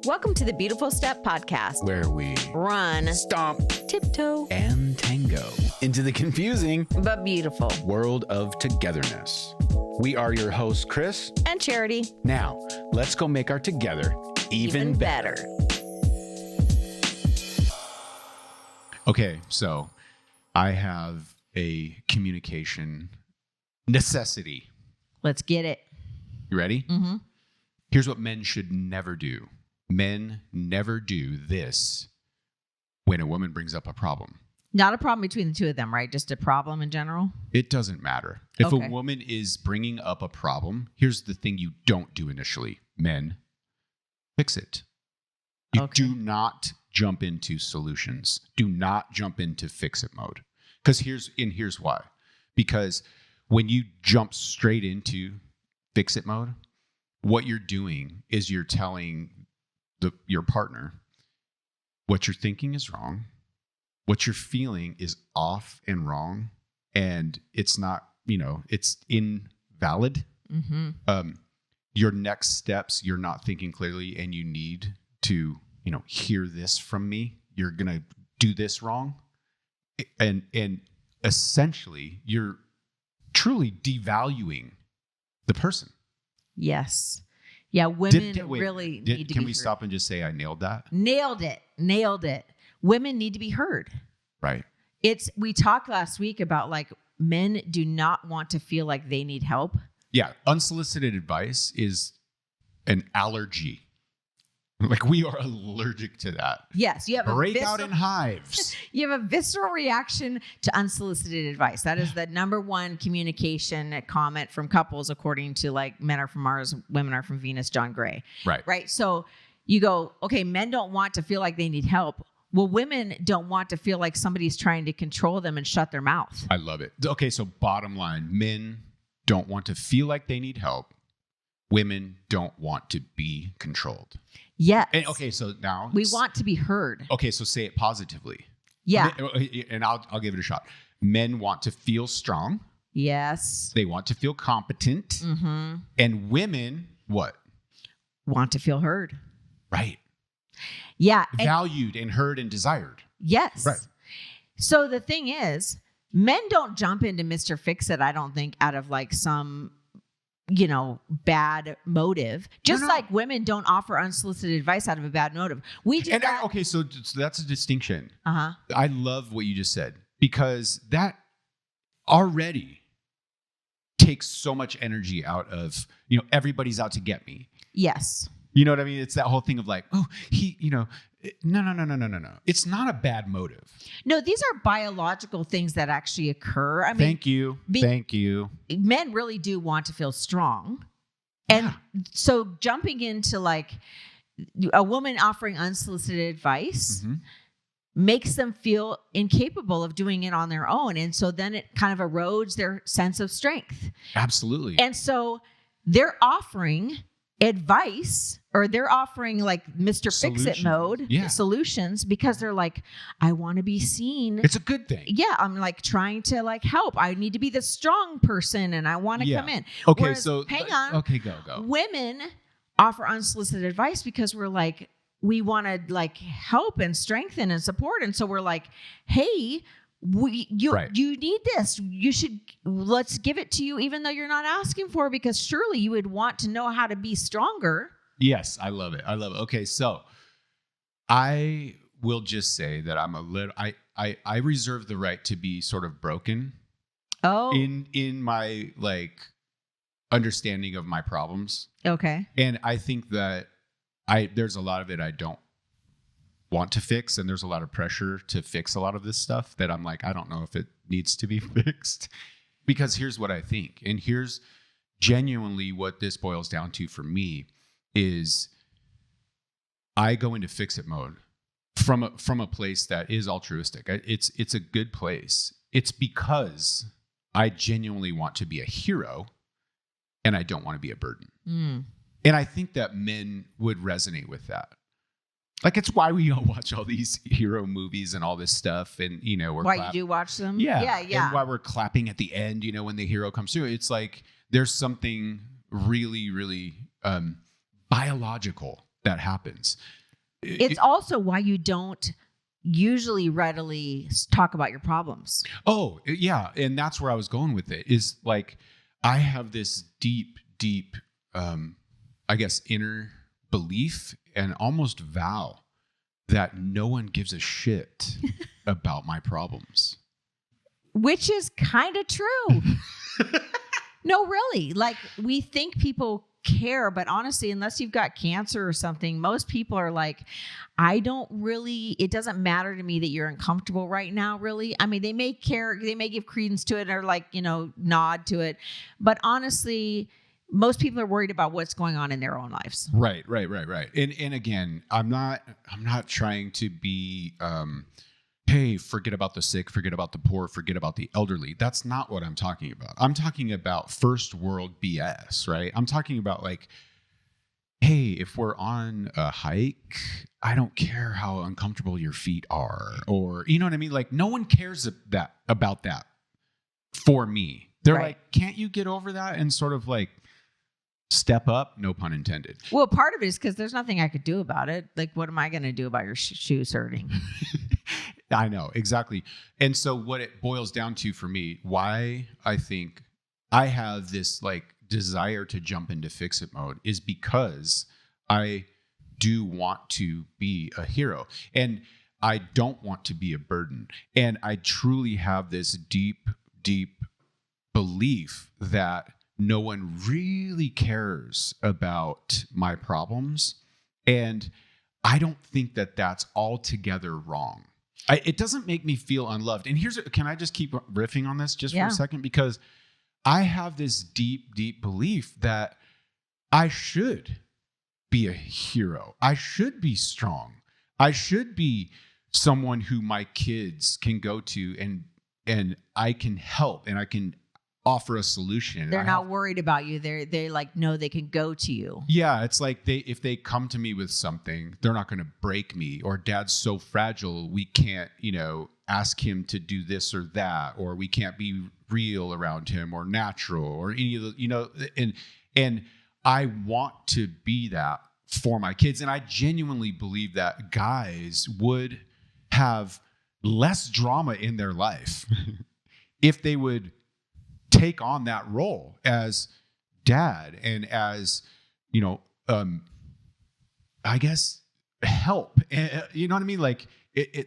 Welcome to the Beautiful Step Podcast, where we run, stomp, tiptoe, and tango into the confusing but beautiful world of togetherness. We are your hosts, Kris and Charity. Now, let's go make our together even better. Okay, so I have a communication necessity. Let's get it. You ready? Mm-hmm. Here's what men should never do. Men never do this when a woman brings up a problem. Not a problem between the two of them, right? Just a problem in general? It doesn't matter. If Okay. a woman is bringing up a problem, here's the thing you don't do initially. Men, fix it. You Okay. do not jump into solutions. Do not jump into fix-it mode. Because here's why. Because when you jump straight into fix-it mode, what you're doing is you're telling your partner what you're thinking is wrong, what you're feeling is off and wrong, and it's not, it's invalid. Mm-hmm. Your next steps, you're not thinking clearly, and you need to, hear this from me. You're gonna do this wrong, and essentially, you're truly devaluing the person. Yes. Yeah, women really need to be heard. Can we stop and just say I nailed that? Nailed it. Women need to be heard. Right. We talked last week about men do not want to feel like they need help. Yeah. Unsolicited advice is an allergy. We are allergic to that. Yes, you have break out in hives. You have a visceral reaction to unsolicited advice. That is the number one communication comment from couples, according to men are from Mars, women are from Venus, John Gray. Right. So you go, okay, men don't want to feel like they need help. Well, women don't want to feel like somebody's trying to control them and shut their mouth. I love it. Okay, so bottom line, men don't want to feel like they need help. Women don't want to be controlled. Yes. And, okay, so now we want to be heard. Okay, so say it positively. Yeah. And I'll give it a shot. Men want to feel strong. Yes. They want to feel competent. Mm-hmm. And women, what? Want to feel heard. Right. Yeah. Valued and heard and desired. Yes. Right. So the thing is, men don't jump into Mr. Fix-It, I don't think, out of some bad motive. Just like women don't offer unsolicited advice out of a bad motive. We do that. Okay, so that's a distinction. Uh-huh. I love what you just said, because that already takes so much energy out of, everybody's out to get me. Yes. You know what I mean? It's that whole thing of no. It's not a bad motive. No, these are biological things that actually occur. Thank you. Thank you. Men really do want to feel strong. And so jumping into a woman offering unsolicited advice makes them feel incapable of doing it on their own. And so then it kind of erodes their sense of strength. Absolutely. And so they're offering advice, or they're offering Mr. Fix-It mode solutions, because they're I want to be seen. It's a good thing. Yeah, I'm trying to help. I need to be the strong person, and I want to come in. Okay, whereas, so hang on. Okay, go. Women offer unsolicited advice because we're we want to help and strengthen and support, and so we're hey, you need this. Let's give it to you, even though you're not asking for it, because surely you would want to know how to be stronger. Yes, I love it. Okay, so I will just say that I'm a little. I reserve the right to be sort of broken. Oh, in my understanding of my problems. Okay. And I think that there's a lot of it I don't want to fix, and there's a lot of pressure to fix a lot of this stuff that I'm I don't know if it needs to be fixed, because here's what I think, and here's genuinely what this boils down to for me is I go into fix-it mode from a place that is altruistic. It's a good place. It's because I genuinely want to be a hero, and I don't want to be a burden. And I think that men would resonate with that. It's why we all watch all these hero movies and all this stuff. And, we're why you do watch them? Yeah. And why we're clapping at the end, when the hero comes through. It's there's something really, really biological that happens. It's also why you don't usually readily talk about your problems. Oh, yeah. And that's where I was going with it, is like, I have this deep, I guess, inner belief and almost vow that no one gives a shit about my problems. Which is kind of true. No, really. Like, we think people care, but honestly, unless you've got cancer or something, most people are like, it doesn't matter to me that you're uncomfortable right now, really. I mean, they may care, they may give credence to it or like, nod to it. But honestly, most people are worried about what's going on in their own lives. Right. And again, I'm not trying to be, hey, forget about the sick, forget about the poor, forget about the elderly. That's not what I'm talking about. I'm talking about first world BS, right? I'm talking about like, hey, if we're on a hike, I don't care how uncomfortable your feet are, or, you know what I mean? Like, no one cares about that for me. They're right. Like, can't you get over that and sort of like step up? No pun intended. Well, part of it is because there's nothing I could do about it. Like, what am I going to do about your shoes hurting? I know, exactly. And so what it boils down to for me, why I think I have this like desire to jump into fix it mode, is because I do want to be a hero and I don't want to be a burden. And I truly have this deep belief that no one really cares about my problems. And I don't think that that's altogether wrong. It doesn't make me feel unloved. And can I just keep riffing on this just for a second? Because I have this deep belief that I should be a hero. I should be strong. I should be someone who my kids can go to and I can help and I can offer a solution. They're not worried about you. They like know they can go to you. Yeah, it's like if they come to me with something, they're not going to break me. Or dad's so fragile, we can't, ask him to do this or that, or we can't be real around him or natural or any of the, and I want to be that for my kids. And I genuinely believe that guys would have less drama in their life if they would take on that role as dad and as, I guess, help. You know what I mean? Like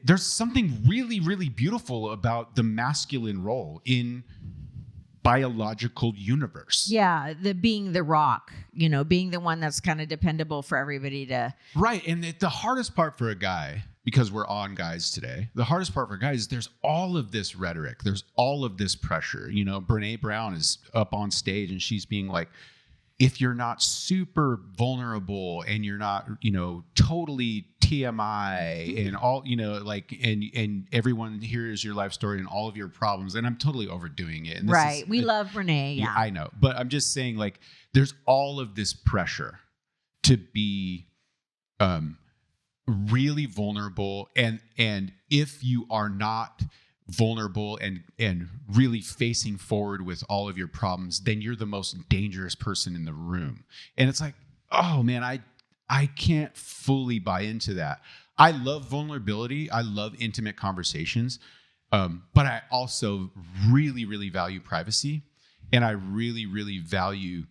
there's something really, really beautiful about the masculine role in biological universe. Yeah. Being the rock, being the one that's kind of dependable for everybody to. Right. And the hardest part for a guy, because we're on guys today, the hardest part for guys is there's all of this rhetoric. There's all of this pressure. Brene Brown is up on stage and she's being like, if you're not super vulnerable and you're not, totally TMI and all, and everyone hears your life story and all of your problems, and I'm totally overdoing it. And right. We love Brene. Yeah, I know. But I'm just saying, like, there's all of this pressure to be, really vulnerable. And if you are not vulnerable and really facing forward with all of your problems, then you're the most dangerous person in the room. And it's like, oh man, I can't fully buy into that. I love vulnerability. I love intimate conversations. But I also really, really value privacy. And I really, really value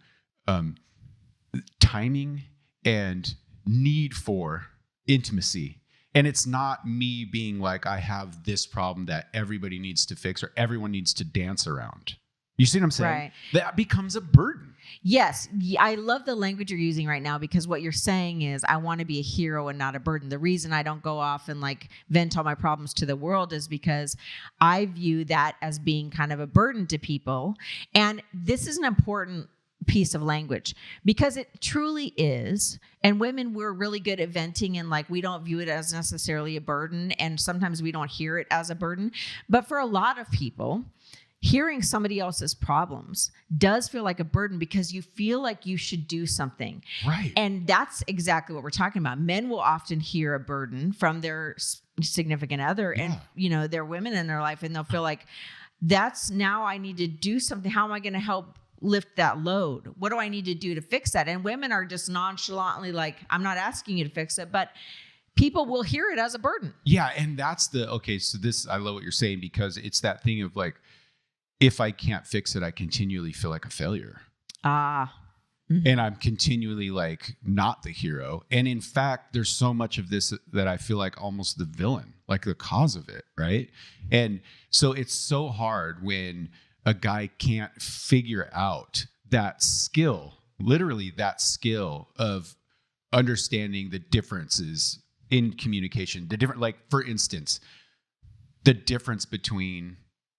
timing and need for intimacy. And it's not me being like, I have this problem that everybody needs to fix or everyone needs to dance around. You see what I'm saying? Right. That becomes a burden. Yes. I love the language you're using right now, because what you're saying is I want to be a hero and not a burden. The reason I don't go off and like vent all my problems to the world is because I view that as being kind of a burden to people. And this is an important piece of language, because it truly is. And women, we're really good at venting, and like we don't view it as necessarily a burden, and sometimes we don't hear it as a burden. But for a lot of people, hearing somebody else's problems does feel like a burden, because you feel like you should do something. Right. And that's exactly what we're talking about. Men will often hear a burden from their significant other and they're women in their life, and they'll feel like, that's now I need to do something. How am I going to help lift that load? What do I need to do to fix that? And women are just nonchalantly like, I'm not asking you to fix it, but people will hear it as a burden. Yeah. And that's so this, I love what you're saying, because it's that thing of like, if I can't fix it, I continually feel like a failure. And I'm continually like not the hero. And in fact, there's so much of this that I feel like almost the villain, like the cause of it. Right. And so it's so hard when a guy can't figure out that skill, literally that skill of understanding the differences in communication, like, for instance, the difference between,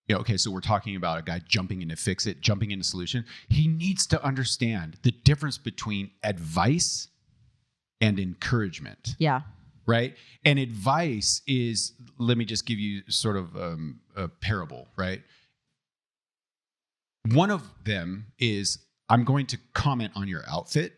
okay, so we're talking about a guy jumping in to fix it, jumping into solution. He needs to understand the difference between advice and encouragement. Yeah. Right. And advice is, let me just give you sort of a parable, right? One of them is, I'm going to comment on your outfit.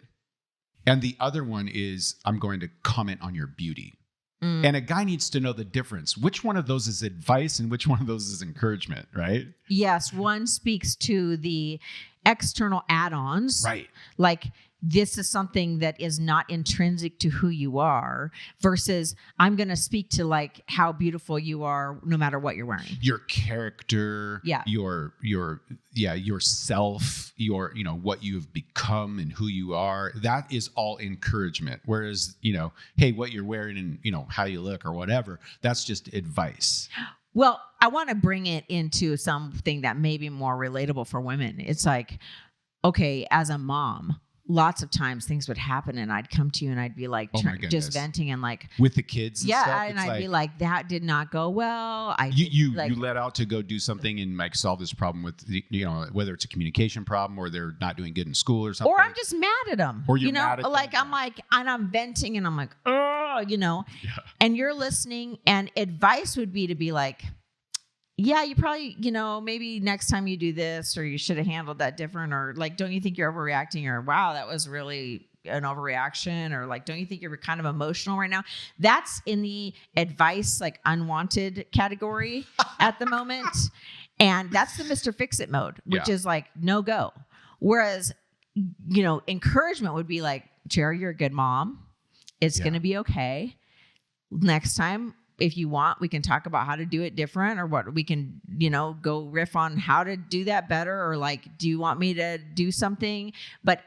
And the other one is, I'm going to comment on your beauty. And a guy needs to know the difference. Which one of those is advice and which one of those is encouragement, right? Yes. One speaks to the external add-ons. Right. Like, this is something that is not intrinsic to who you are, versus I'm going to speak to like how beautiful you are no matter what you're wearing. Your character, yourself, what you've become and who you are. That is all encouragement. Whereas, hey, what you're wearing and, how you look or whatever, that's just advice. Well, I want to bring it into something that may be more relatable for women. It's like, okay, as a mom, lots of times things would happen and I'd come to you and I'd be like, just venting and like with the kids. And stuff, and I'd be like, that did not go well. You let out to go do something and like solve this problem with whether it's a communication problem or they're not doing good in school or something. Or I'm just mad at them. Or you're mad at them. Like I'm like, and I'm venting and I'm like, and you're listening, and advice would be to be like, yeah, you probably, maybe next time you do this, or you should have handled that different, or like, don't you think you're overreacting, or wow, that was really an overreaction, or like, don't you think you're kind of emotional right now? That's in the advice, like unwanted category at the moment. And that's the Mr. Fix-It mode, which is like no go. Whereas, encouragement would be like, Cherry, you're a good mom. It's going to be okay. Next time, if you want, we can talk about how to do it different, or what we can, go riff on how to do that better, or like, do you want me to do something? But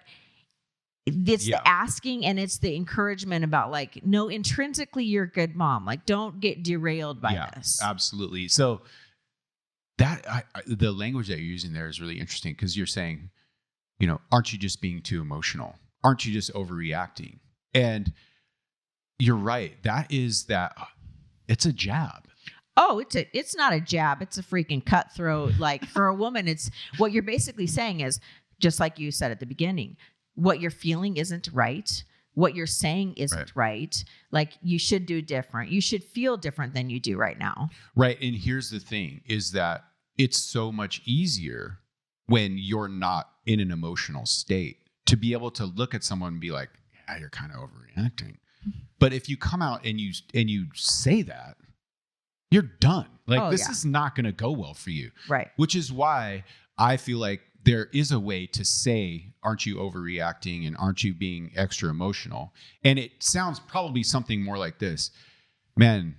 it's the asking and it's the encouragement about like, no, intrinsically you're a good mom. Like, don't get derailed by this. Absolutely. So that the language that you're using there is really interesting, because you're saying, aren't you just being too emotional? Aren't you just overreacting? And you're right. It's a jab. Oh, it's not a jab. It's a freaking cutthroat. Like, for a woman, it's what you're basically saying is, just like you said at the beginning, what you're feeling isn't right. What you're saying isn't right. Like, you should do different. You should feel different than you do right now. Right. And here's the thing is that it's so much easier when you're not in an emotional state to be able to look at someone and be like, yeah, you're kind of overreacting. But if you come out and you say that, you're done. Like, this is not going to go well for you. Right. Which is why I feel like there is a way to say, aren't you overreacting and aren't you being extra emotional? And it sounds probably something more like this. Man,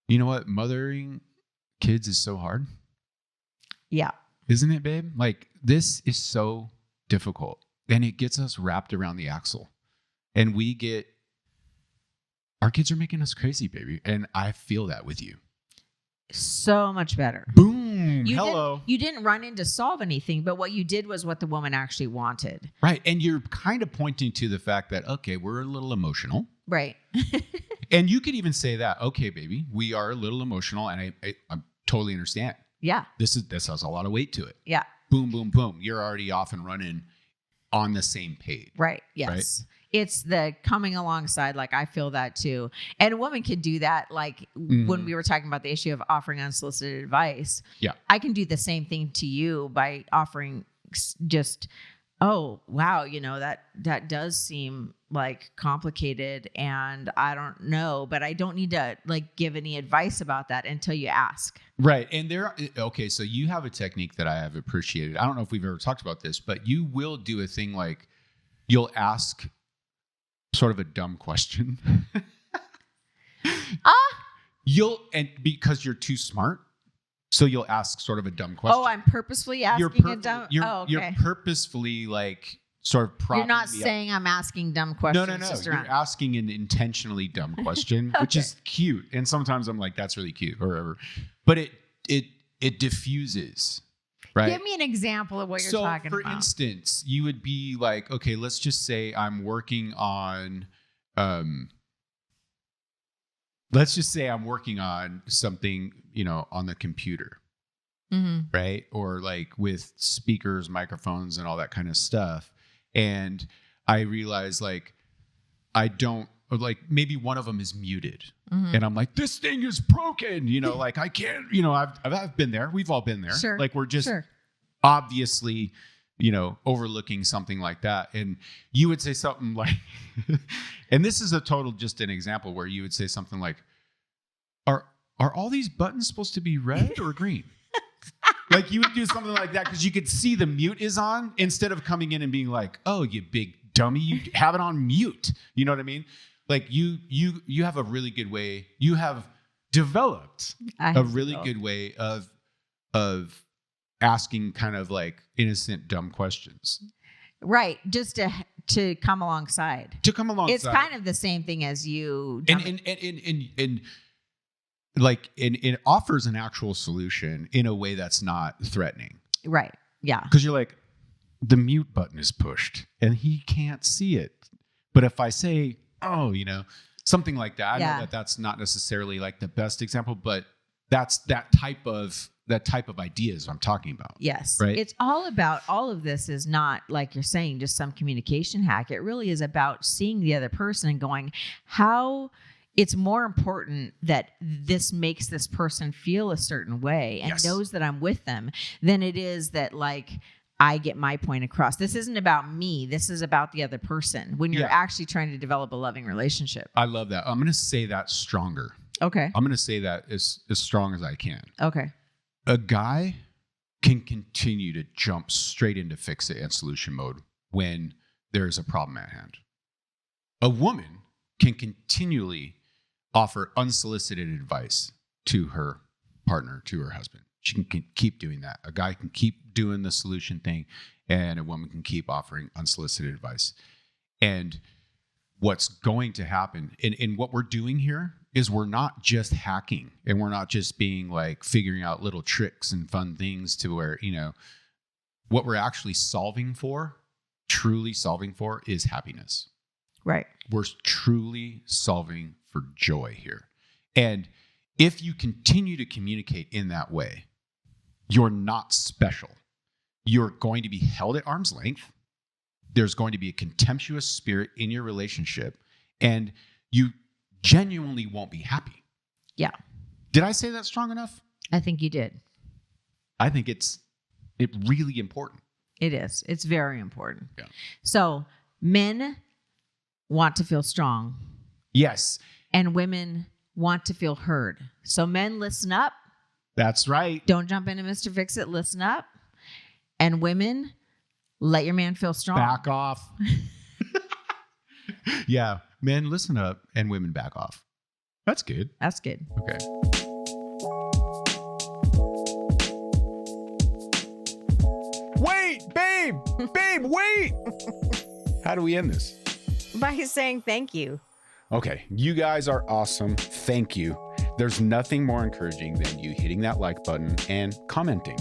you know what? Mothering kids is so hard. Yeah. Isn't it, babe? Like, this is so difficult. And it gets us wrapped around the axle. And our kids are making us crazy, baby. And I feel that with you. So much better. Boom. Hello. You didn't run in to solve anything, but what you did was what the woman actually wanted. Right. And you're kind of pointing to the fact that, okay, we're a little emotional. Right. And you could even say that, okay, baby, we are a little emotional. And I totally understand. Yeah. This has a lot of weight to it. Yeah. Boom, boom, boom. You're already off and running on the same page. Right. Yes. Right? It's the coming alongside, like, I feel that too. And a woman can do that. Like, when we were talking about the issue of offering unsolicited advice, I can do the same thing to you by offering just, oh, wow, that does seem like complicated and I don't know, but I don't need to like give any advice about that until you ask. Right. And so you have a technique that I have appreciated. I don't know if we've ever talked about this, but you will do a thing like you'll ask sort of a dumb question. Because you're too smart. So you'll ask sort of a dumb question. Oh, I'm purposefully asking a dumb. You're purposefully like sort of propping. You're not saying I'm asking dumb questions. No. You're asking an intentionally dumb question, which is cute. And sometimes I'm like, that's really cute, or whatever. But it diffuses. Right. Give me an example of what you're talking about. So, for instance, you would be like, okay, let's just say I'm working on. Let's just say I'm working on something, on the computer, right? Or like with speakers, microphones, and all that kind of stuff. And I realize like, maybe one of them is muted. And I'm like, this thing is broken. Like I can't, I've been there. We've all been there. Sure. Like we're just obviously, overlooking something like that. And you would say something like, and this is just an example where you would say something like, are all these buttons supposed to be red or green? Like you would do something like that because you could see the mute is on instead of coming in and being like, oh, you big dummy, you have it on mute. You know what I mean? Like you have a really good way. You have developed a really good way of asking kind of like innocent, dumb questions. Right. Just to come alongside. It's kind of the same thing as you. And it offers an actual solution in a way that's not threatening. Right. Yeah. Because you're like, the mute button is pushed and he can't see it. But if I say, oh, something like that, I know that that's not necessarily like the best example, but that's that type of ideas I'm talking about. Yes. Right. It's all about, all of this is not like you're saying, just some communication hack. It really is about seeing the other person and going, how it's more important that this makes this person feel a certain way and knows that I'm with them than it is that like I get my point across. This isn't about me. This is about the other person when you're actually trying to develop a loving relationship. I love that. I'm going to say that stronger. Okay. I'm going to say that as strong as I can. Okay. A guy can continue to jump straight into fix it and solution mode when there is a problem at hand. A woman can continually offer unsolicited advice to her partner, to her husband. She can keep doing that. A guy can keep doing the solution thing, and a woman can keep offering unsolicited advice. And what's going to happen, and what we're doing here is we're not just hacking, and we're not just being like figuring out little tricks and fun things to where, what we're actually truly solving for is happiness. Right. We're truly solving for joy here. And if you continue to communicate in that way, you're not special. You're going to be held at arm's length. There's going to be a contemptuous spirit in your relationship, and you genuinely won't be happy. Yeah. Did I say that strong enough? I think you did. I think it's really important. It is. It's very important. Yeah. So men want to feel strong. Yes. And women want to feel heard. So men, listen up. That's right. Don't jump into Mr. Fix-It. Listen up. And women, let your man feel strong. Back off. Yeah. Men, listen up, and women, back off. That's good. That's good. Okay. Wait, babe. Babe, wait. How do we end this? By saying thank you. Okay. You guys are awesome. Thank you. There's nothing more encouraging than you hitting that like button and commenting.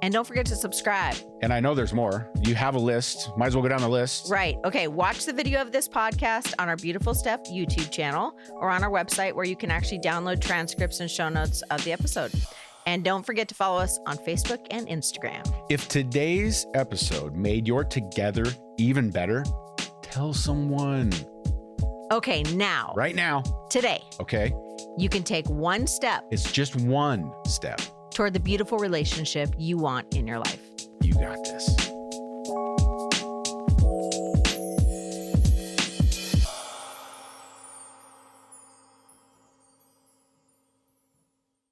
And don't forget to subscribe. And I know there's more. You have a list. Might as well go down the list. Right. Okay. Watch the video of this podcast on our Beautiful Step YouTube channel or on our website where you can actually download transcripts and show notes of the episode. And don't forget to follow us on Facebook and Instagram. If today's episode made your together even better, tell someone. Okay, now. Right now. Today. Okay. You can take one step. It's just one step. Toward the beautiful relationship you want in your life. You got this.